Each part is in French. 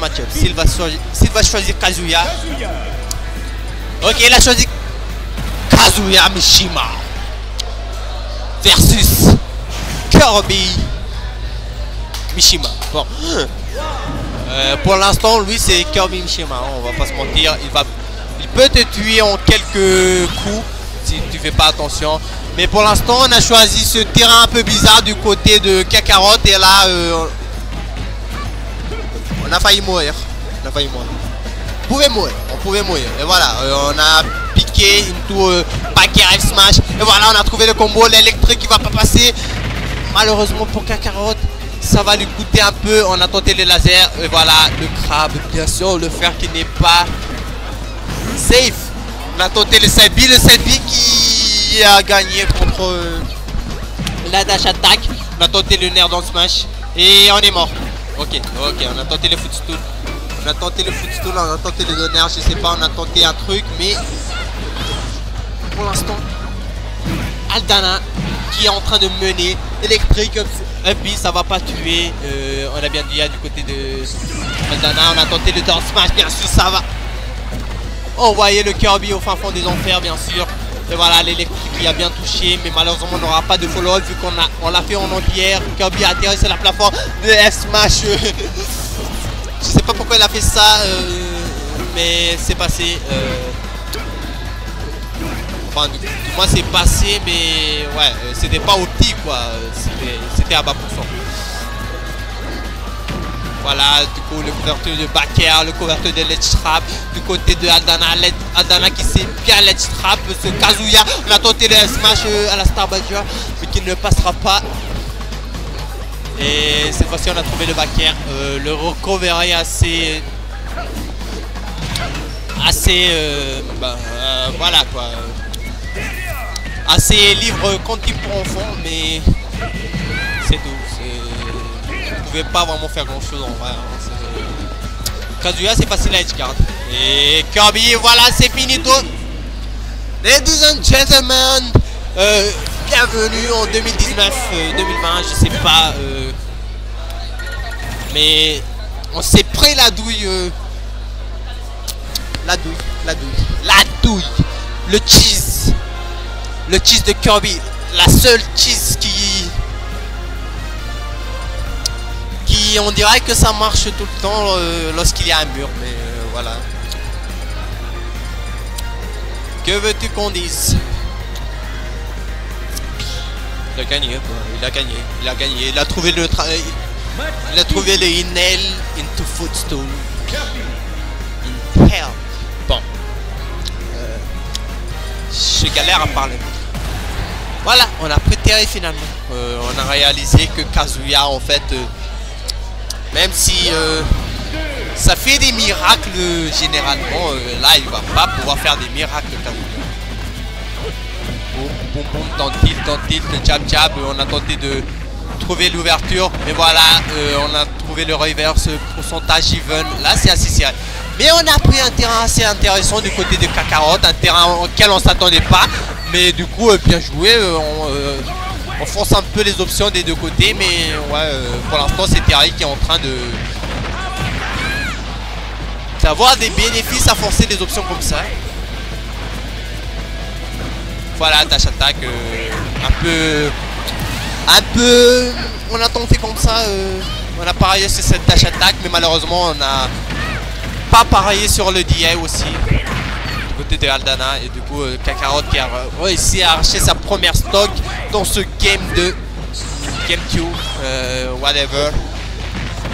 match-up. S'il va choisir Kazuya. Ok, il a choisi Kazuya Mishima versus Kirby Mishima. Bon. Pour l'instant, lui, c'est Kirby Mishima. On va pas se mentir. Il peut te tuer en quelques coups si tu fais pas attention. Mais pour l'instant, on a choisi ce terrain un peu bizarre du côté de Kakarot. Et là, on a failli mourir. On pouvait mourir. Et voilà, on a piqué into Backer F Smash. Et voilà, on a trouvé le combo, l'électrique qui va pas passer. Malheureusement pour Kakarot, ça va lui coûter un peu. On a tenté les lasers. Et voilà, le crabe, bien sûr, le fer qui n'est pas safe. On a tenté le side B qui a gagné contre la dash attack. On a tenté le nerf dans le smash. Et on est mort. Ok, on a tenté le footstool. On a tenté le nerf, je sais pas, on a tenté un truc, mais pour l'instant, Aldana qui est en train de mener, électrique, up B, ça va pas tuer. On a bien dit du côté de Aldana, on a tenté le down smash, bien sûr, ça va envoyer le Kirby au fin fond des enfers, bien sûr. Et voilà, l'électrique qui a bien touché, mais malheureusement on n'aura pas de follow vu qu'on l'a fait en entière. Kirby a atterri sur la plateforme de F-Smash. Je sais pas pourquoi il a fait ça, mais c'est passé. Enfin, du moins c'est passé, mais ouais, c'était pas au petit quoi, c'était à bas pourcent. Voilà, du coup, le couverture de Backer, le couverture de Ledge Trap, du côté de Aldana, Aldana qui sait bien Ledge Trap, ce Kazuya, on a tenté le smash à la Star Badger, mais qui ne passera pas. Et cette fois-ci, on a trouvé le Backer, le recovery assez, voilà quoi, assez livre quantique pour enfants, mais c'est tout. Vous pouvez pas vraiment faire grand chose en vrai. Kazuya c'est facile à edgeguard. Et Kirby, voilà, c'est finito. Ladies and gentlemen, bienvenue en 2019, 2020, je sais pas. Mais on s'est pris la douille. La douille. Le cheese de Kirby. La seule cheese qui on dirait que ça marche tout le temps lorsqu'il y a un mur, mais voilà. Que veux-tu qu'on dise? Il a gagné, il a trouvé le inhale into footstool. Inhale. Bon. Je galère à parler. Voilà, on a prétéré finalement. On a réalisé que Kazuya en fait même si ça fait des miracles généralement, là il va pas pouvoir faire des miracles. Boum, dans tilt, jab, on a tenté de trouver l'ouverture, mais voilà, on a trouvé le reverse, pourcentage even, là c'est assez serré. Mais on a pris un terrain assez intéressant du côté de Kakarot, un terrain auquel on s'attendait pas, mais du coup bien joué, on force un peu les options des deux côtés, mais ouais, pour l'instant c'est Terry qui est en train d'avoir des bénéfices à forcer des options comme ça. Voilà, dash attack, un peu, on a tenté comme ça, on a parié sur cette dash attack, mais malheureusement on n'a pas parié sur le DA aussi. Côté de Aldana, et du coup Kakarot qui a réussi à arracher sa première stock dans ce game de GameCube, whatever.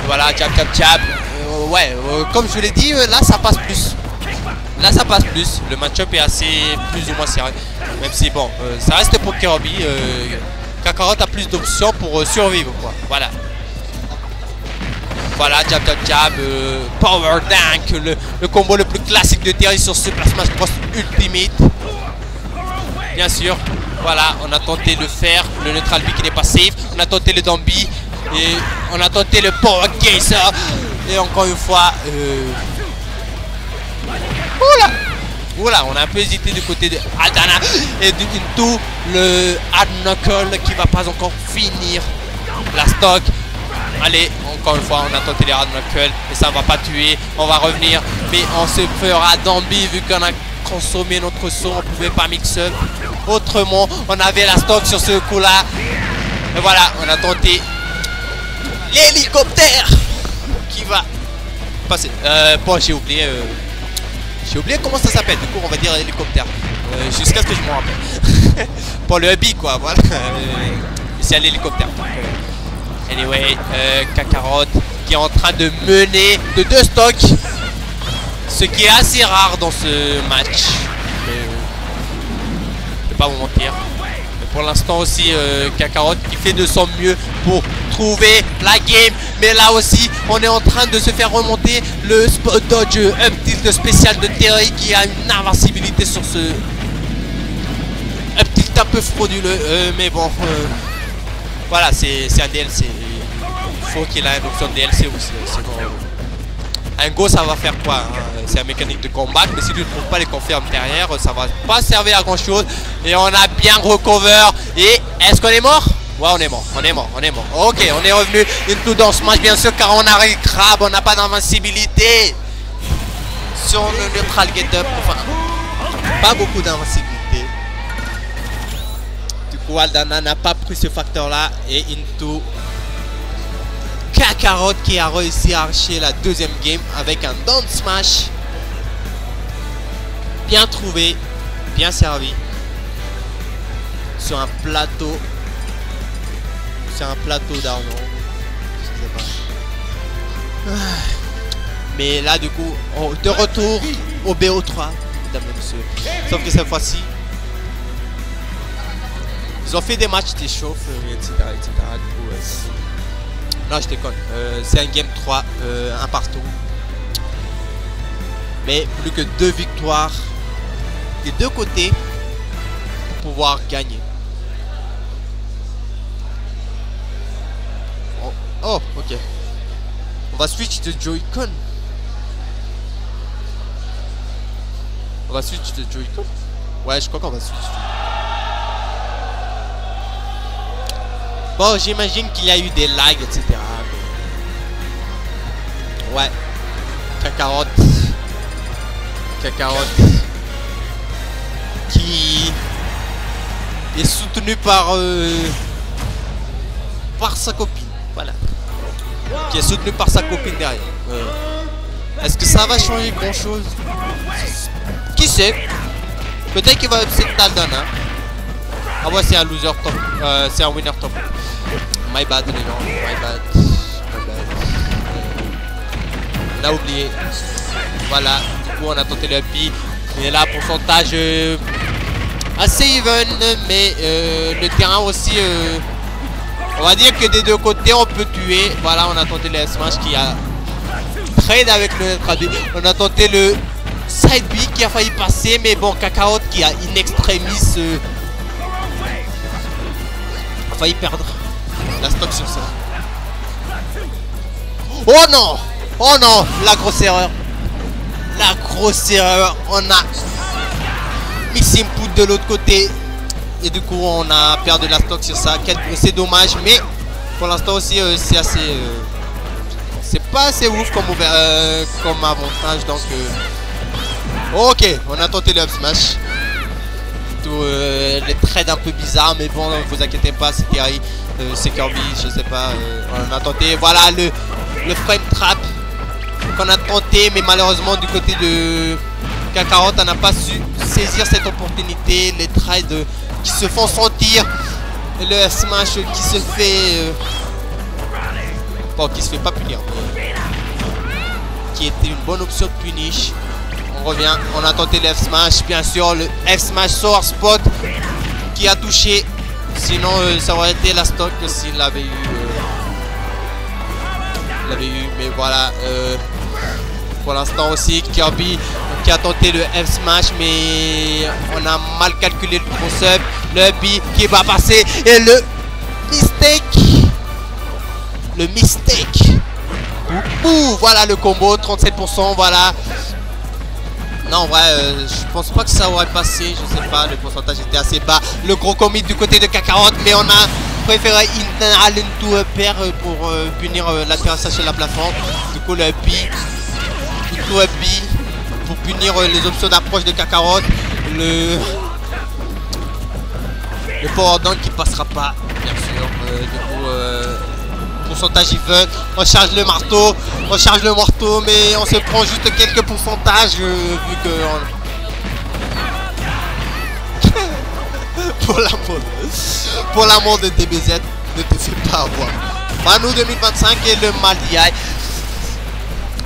Voilà, jab, ouais, comme je l'ai dit, là ça passe plus. Le match-up est assez plus ou moins serré, même si bon, ça reste pour Kirby. Kakarot a plus d'options pour survivre quoi. Voilà, jab, power dunk, le combo le plus classique de Terry sur Super Smash Bros Ultimate. Bien sûr, voilà, on a tenté de faire le neutral B qui n'est pas safe, on a tenté le down B et on a tenté le power geyser. Et encore une fois, oula, on a un peu hésité du côté de Aldana et du tout le hard knuckle qui va pas encore finir la stock. Allez, encore une fois, on a tenté les rats de knuckle, mais ça ne va pas tuer. On va revenir, mais on se fera d'ambi vu qu'on a consommé notre son. On ne pouvait pas mix-up. Autrement, on avait la stock sur ce coup-là. Et voilà, on a tenté l'hélicoptère qui va passer. Bon, j'ai oublié comment ça s'appelle. Du coup, on va dire hélicoptère. Jusqu'à ce que je me rappelle. Pour le hubby, quoi. Voilà. C'est à l'hélicoptère. Anyway, Kakarot qui est en train de mener de 2 stocks. Ce qui est assez rare dans ce match. Je ne vais pas vous mentir. Mais pour l'instant aussi, Kakarot qui fait de son mieux pour trouver la game. Mais là aussi, on est en train de se faire remonter le spot dodge up tilt spécial de Terry qui a une invincibilité sur ce up tilt un peu frauduleux. Mais bon, voilà, c'est un DLC. Il faut qu'il ait une option de DLC aussi. Sinon, un go, ça va faire quoi hein? C'est une mécanique de combat, mais si tu ne trouves pas les confirmes derrière, ça va pas servir à grand chose. Et on a bien recover. Et est-ce qu'on est mort? Ouais, on est mort. Ok, on est revenu into dans ce match, bien sûr, car on a Crab, on n'a pas d'invincibilité. Sur le neutral get up, enfin, pas beaucoup d'invincibilité. Du coup, Aldana n'a pas pris ce facteur-là. Et into Kakarot qui a réussi à archer la deuxième game avec un down smash. Bien trouvé, bien servi. Sur un plateau. C'est un plateau d'argent. Je sais pas. Mais là, du coup, de retour au BO3, mesdames et messieurs. Sauf que cette fois-ci, ils ont fait des matchs d'échauffe, etc. Du coup, non, je déconne. C'est un game 3, un partout. Mais plus que 2 victoires des deux côtés pour pouvoir gagner. Oh, ok. On va switch de Joy-Con. Ouais, je crois qu'on va switch. Bon, j'imagine qu'il y a eu des lags, etc. Ouais. Kakarot. Qui est soutenu par sa copine. Voilà. Qui est soutenu par sa copine derrière. Est-ce que ça va changer grand chose? Qui sait? Peut-être qu'il va upset Aldana. Ah ouais, c'est un loser top. C'est un winner top. My bad les gens. My bad. On a oublié. Voilà. Du coup, on a tenté le happy. Et là, pourcentage assez even. Mais le terrain aussi. On va dire que des deux côtés, on peut tuer. Voilà, on a tenté le smash qui a trade avec le trade. On a tenté le side B qui a failli passer. Mais bon, Kakarot qui a in extremis a failli perdre la stock sur ça. Oh non! Oh non! La grosse erreur. On a mix input de l'autre côté. Et du coup, on a perdu la stock sur ça. C'est dommage, mais pour l'instant aussi, c'est assez. C'est pas assez ouf comme avantage. Donc, ok, on a tenté le up smash. Les trades un peu bizarres, mais bon, vous inquiétez pas, c'est Terry, c'est Kirby, je sais pas. On a tenté, voilà le frame trap qu'on a tenté, mais malheureusement du côté de Kakarot, on n'a pas su saisir cette opportunité. Les trades qui se font sentir, le smash qui se fait bon, qui se fait pas punir, qui était une bonne option de punish. On revient, on a tenté le F-Smash, bien sûr, le F-Smash sur spot qui a touché. Sinon, ça aurait été la stock s'il l'avait eu. Mais voilà. Pour l'instant aussi, Kirby qui a tenté le F-Smash, mais on a mal calculé le concept. Le B qui va passer et le mistake. Ouh, voilà le combo, 37%, voilà. Non, en vrai, je pense pas que ça aurait passé, je sais pas, le pourcentage était assez bas. Le gros commit du côté de Kakarot, mais on a préféré Inal into pair pour punir l'atterrissage sur la plafond. Du coup le B into B pour punir les options d'approche de Kakarot. Le power down qui passera pas, bien sûr. Du coup pourcentage even. On charge le marteau, mais on se prend juste quelques pourcentages vu que pour l'amour de DBZ, ne te fais pas avoir. Manu 2025 et le Maliai.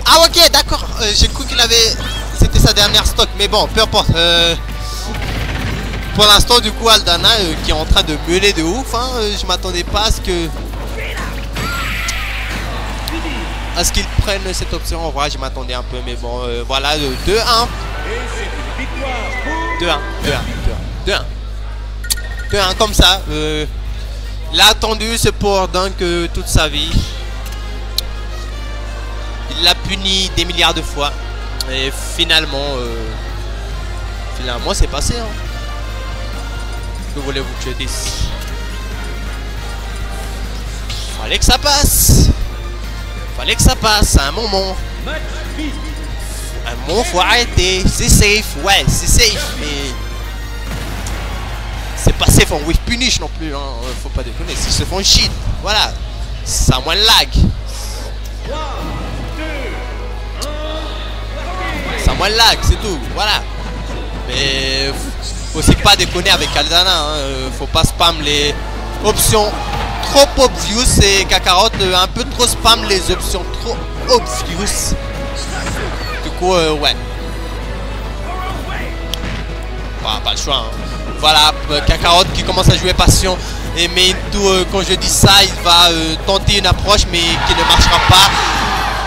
Ah ok, d'accord, j'ai cru qu'il avait... C'était sa dernière stock, mais bon, peu importe. Pour l'instant, du coup, Aldana qui est en train de meler de ouf. Hein, je m'attendais pas à ce qu'ils prennent cette option. En vrai, je m'attendais un peu, mais bon, voilà, 2-1. 2-1 comme ça. Il a attendu ce power dunk toute sa vie. Il l'a puni des milliards de fois. Et finalement, c'est passé. Hein. Que voulez-vous que je dise? Fallait que ça passe. À un moment. Faut arrêter. C'est safe. Ouais, c'est safe. Mais c'est pas safe en with punish non plus. Hein. Faut pas déconner. S'ils se font shit, voilà. Ça a moins de lag. C'est tout. Voilà. Mais faut aussi pas déconner avec Aldana. Hein. Faut pas spam les options trop obvious. Et Kakarot un peu trop spam les options trop obvious. Du coup, ouais. Bah, pas le choix. Hein. Voilà, Kakarot qui commence à jouer passion. Et mais quand je dis ça, il va tenter une approche mais qui ne marchera pas.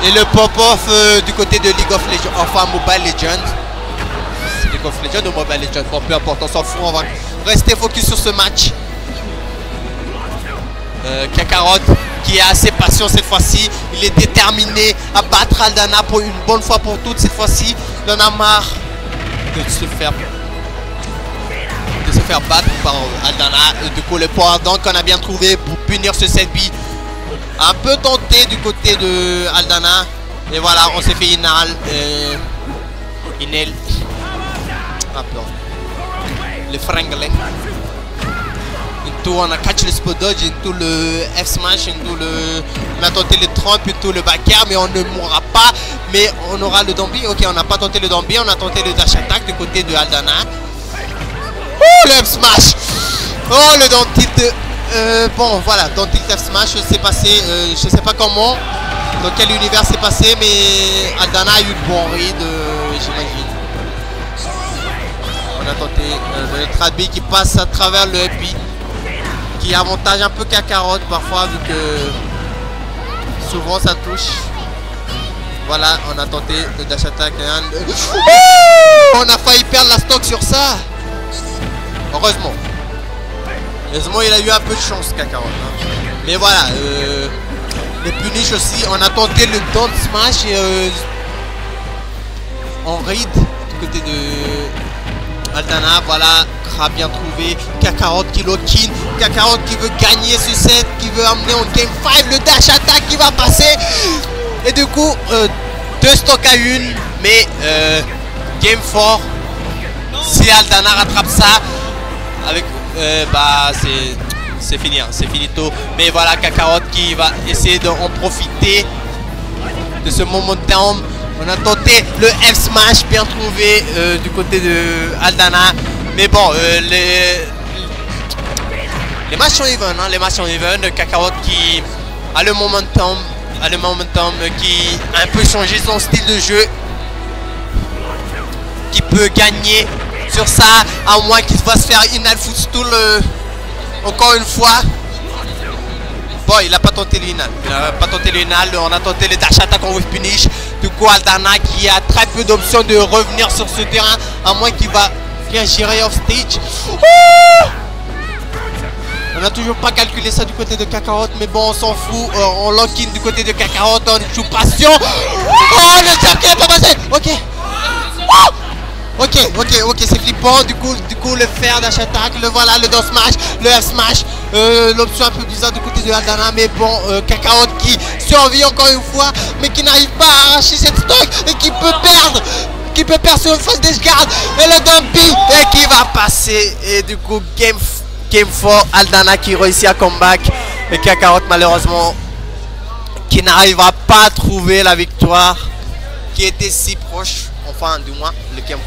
Et le pop-off du côté de League of Legends, enfin Mobile Legends. C'est League of Legends ou Mobile Legends? Bon, peu importe, on s'en fout, on va rester focus sur ce match. Kakarot qui est assez patient cette fois-ci. Il est déterminé à battre Aldana pour une bonne fois pour toutes cette fois-ci. Il en a marre de se faire battre par Aldana. Du coup, le power dunk qu'on a bien trouvé pour punir ce 7B. Un peu tenté du côté de Aldana. Et voilà, on s'est fait Inal. Inel. Ah, le Franglin. On a catch le spot dodge, into le F smash, on a tenté le trompe, into le back air, mais on ne mourra pas. Mais on aura le Dambi. Ok, on n'a pas tenté le Dambi, on a tenté le dash attack du côté de Aldana. Oh, le F smash. Oh, le down tilt. Bon, voilà, down tilt F smash, c'est passé. Je sais pas comment, dans quel univers c'est passé, mais Aldana a eu de bons reads, j'imagine. On a tenté le trad B qui passe à travers le FB. Qui avantage un peu Kakarot parfois vu que souvent ça touche. Voilà, on a tenté le dash attack. On a failli perdre la stock sur ça. Heureusement. Heureusement il a eu un peu de chance Kakarot. Hein. Mais voilà, les punish aussi. On a tenté le down smash et en raid du côté de Aldana, voilà, a bien trouvé. Kakarot qui lock-in. Kakarot qui veut gagner ce set, qui veut amener en game 5 le dash attack qui va passer. Et du coup, 2 stocks à 1. Mais game 4, si Aldana rattrape ça, avec bah c'est fini, hein, c'est finito. Mais voilà, Kakarot qui va essayer d'en profiter de ce momentum. On a tenté le F smash bien trouvé du côté de Aldana. Mais bon, les matchs sont even, hein, les matchs sont even. Kakarot qui a le momentum, qui a un peu changé son style de jeu, qui peut gagner sur ça, à moins qu'il va se faire Inal footstool encore une fois. Bon, il n'a pas tenté l'Inal. On a tenté le dash attack en with punish. Du coup, Aldana qui a très peu d'options de revenir sur ce terrain, à moins qu'il va bien gérer off stage. On n'a toujours pas calculé ça du côté de Kakarot, mais bon, on s'en fout. On lock-in du côté de Kakarot, on joue passion. Oh, le jump qui n'est pas passé. Ok, c'est flippant. Du coup, le faire dash attack, le voilà, le down smash, le F smash. l'option un peu bizarre du côté de Aldana, mais bon, Kakarot qui survit encore une fois, mais qui n'arrive pas à arracher cette stock et qui peut perdre sur une phase d'escarde et le dumpy et qui va passer. Et du coup, game 4, Aldana qui réussit à comeback et Kakarot malheureusement qui n'arrivera pas à trouver la victoire qui était si proche, enfin du moins le game.